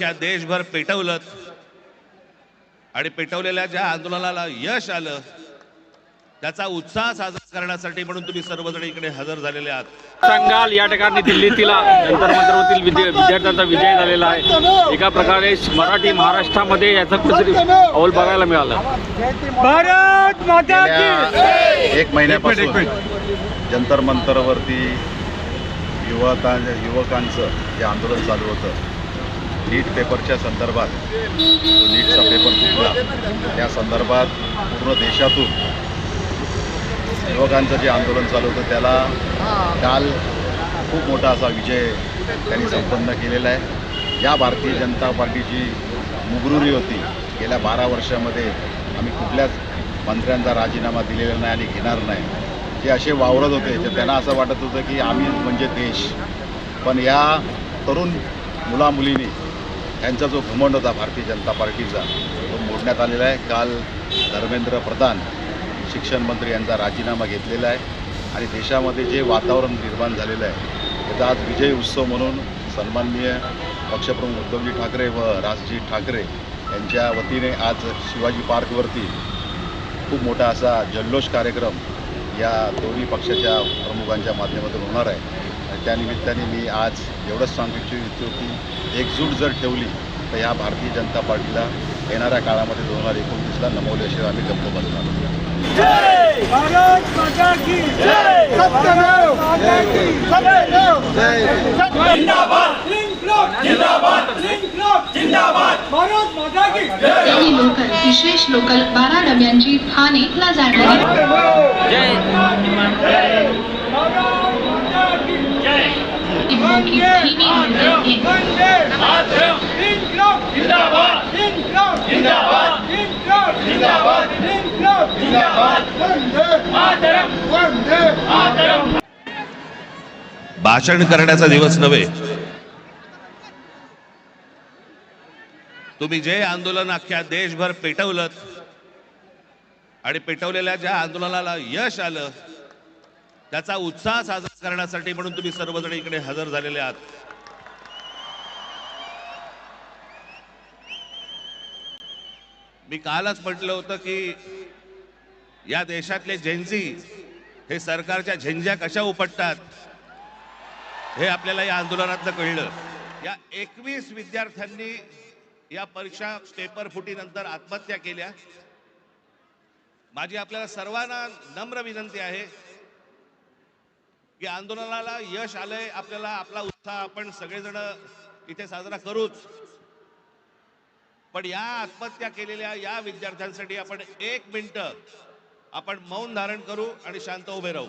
अख्ख्या देशभर पेटवलं आणि पेटवलेल्या ज्या आंदोलनाला यश आलं त्याचा उत्साह साजरा करण्यासाठी म्हणून तुम्ही सर्वजण इकडे हजर झालेले आहात। सांगाल या ठिकाणी दिल्लीतील जंतर मंतरवरील विद्यार्थ्यांचा विजय झालेला आहे। एका प्रकारे मराठी महाराष्ट्रामध्ये याचा कुठेतरी अवल बघायला मिळाला। भारत माता की एक महिन्यापासून जंतर मंतरवरती युवकांचं जे आंदोलन चालू होतं नीट पेपरच्या संदर्भात, नीटचा पेपर फुटला त्या संदर्भात पूर्ण देशातून युवकांचं जे आंदोलन चालू होतं त्याला काल खूप मोठा असा विजय त्यांनी संपन्न केलेला आहे। या भारतीय जनता पार्टीची मुगरुरी होती गेल्या 12 वर्षामध्ये आम्ही कुठल्याच मंत्र्यांचा राजीनामा दिलेला नाही आणि घेणार नाही, जे असे वावरत होते तर त्यांना असं वाटत होतं की आम्ही म्हणजे देश। पण या तरुण मुलामुलींनी यांचा जो घमंड होता भारतीय जनता पार्टीचा तो मोडण्यात आलेला आहे। काल धर्मेंद्र प्रधान शिक्षण मंत्री यांचा राजीनामा घेतलेला आहे आणि देशामध्ये जे वातावरण निर्माण झालेलं आहे त्याचा आज विजय उत्सव म्हणून सन्माननीय पक्षप्रमुख उद्धवजी ठाकरे व राजजी ठाकरे यांच्या वतीने आज शिवाजी पार्कवरती खूप मोठा असा जल्लोष कार्यक्रम या दोन्ही पक्षाच्या प्रमुखांच्या माध्यमातून होणार आहे। आणि त्यानिमित्ताने मी आज एवढंच सांगू इच्छितो की एकजूट जर ठेवली तर ह्या भारतीय जनता पार्टीला येणाऱ्या काळामध्ये 2029ला नमवल्याशिवाय आम्ही गप्प बसणार नाही। भारत माता की जय, सत्यमेव जयते, सत्यमेव जयते, जिंदाबाद जिंदाबाद जिंदाबाद भारत माता की जय। ही लोकल विशेष लोकल 12 डब्यांची ठाणेला जाणारी जय की धीमी मिळते जिंदाबाद जिंदाबाद जिंदाबाद भाषण करण्याचा दिवस नव्हे, तुम्ही जे आंदोलन अख्ख्या देशभर पेटवलं आणि पेटवलेल्या ज्या आंदोलनाला यश आलं त्याचा उत्साह साजरा करण्यासाठी म्हणून तुम्ही सर्वजण इकडे हजर झालेले आहात। मी कालच म्हटलं होतं की या देशातले जेनझी हे सरकारच्या झेंझ्या कशा उपटतात हे आपल्याला या आंदोलनातनं कळलं। या 21 विद्यार्थ्यांनी या परीक्षा पेपर फुटीनंतर आत्महत्या केल्या। माझी आपल्याला सर्वांना नम्र विनंती आहे की आंदोलनाला यश आलंय, आपल्याला आपला उत्साह आपण सगळेजण इथे साजरा करूच, पण या आत्महत्या केलेल्या या विद्यार्थ्यांसाठी आपण 1 मिनिट आपण मौन धारण करू आणि शांत उभे राहू।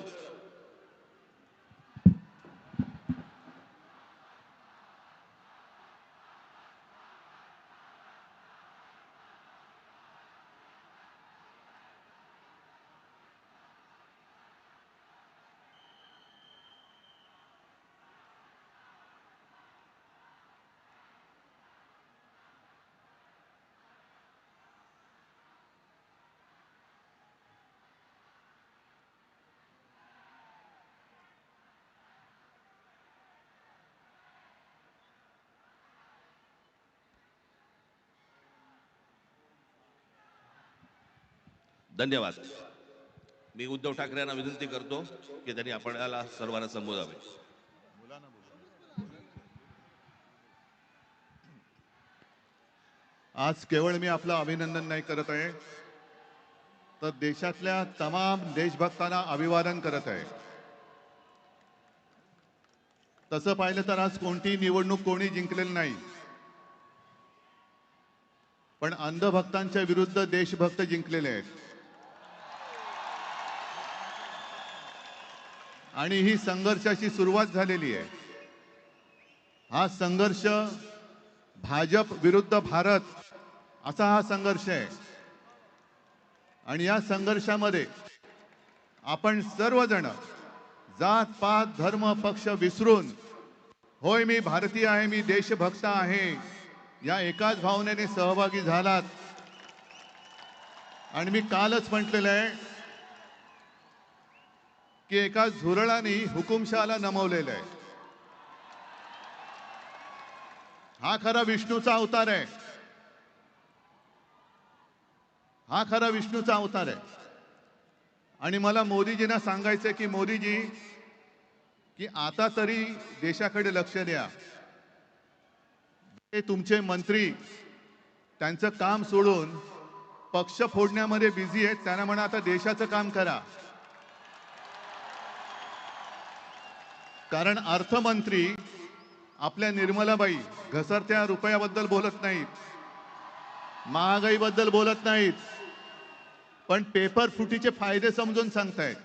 धन्यवाद। मी उद्धव ठाकरे यांना विनंती करतो की त्यांनी आपल्याला सर्वांना संबोधावे। आज केवळ मी आपलं अभिनंदन नाही करत आहे तर देशातल्या तमाम देशभक्तांना अभिवादन करत आहे। तसं पाहिलं तर आज कोणती निवडणूक कोणी जिंकलेली नाही, पण अंधभक्तांच्या विरुद्ध देशभक्त जिंकलेले आहेत। आणि ही संघर्षाची सुरुवात झालेली आहे। हा संघर्ष भाजप विरुद्ध भारत असा हा संघर्ष आहे आणि या संघर्षामध्ये आपण सर्वजण जात पात धर्म पक्ष विसरून होय मी भारतीय आहे, मी देशभक्त आहे या एकाच भावनेने सहभागी झालात। आणि मी कालच म्हटलेलं आहे की एका झुरळाने हुकुमशहाला नमवलेलं आहे। हा खरा विष्णूचा अवतार आहे. हा खरा विष्णूचा अवतार आहे. आणि मला मोदीजींना सांगायचंय की मोदीजी, की आता तरी देशाकडे लक्ष द्या. हे तुमचे मंत्री त्यांचं काम सोडून पक्ष फोडण्यामध्ये बिझी आहेत. त्यांना म्हणा आता देशाचं काम करा. कारण अर्थमंत्री आपल्या निर्मलाबाई घसरत्या रुपयाबद्दल बोलत नाहीत, महागाईबद्दल बोलत नाहीत, पण पेपर फुटीचे फायदे समजून सांगतायत.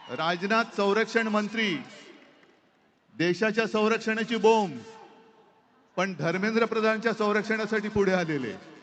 राजनाथ संरक्षण मंत्री देशाच्या संरक्षणाची बोंब, पण धर्मेंद्र प्रधानच्या संरक्षणासाठी पुढे आलेले.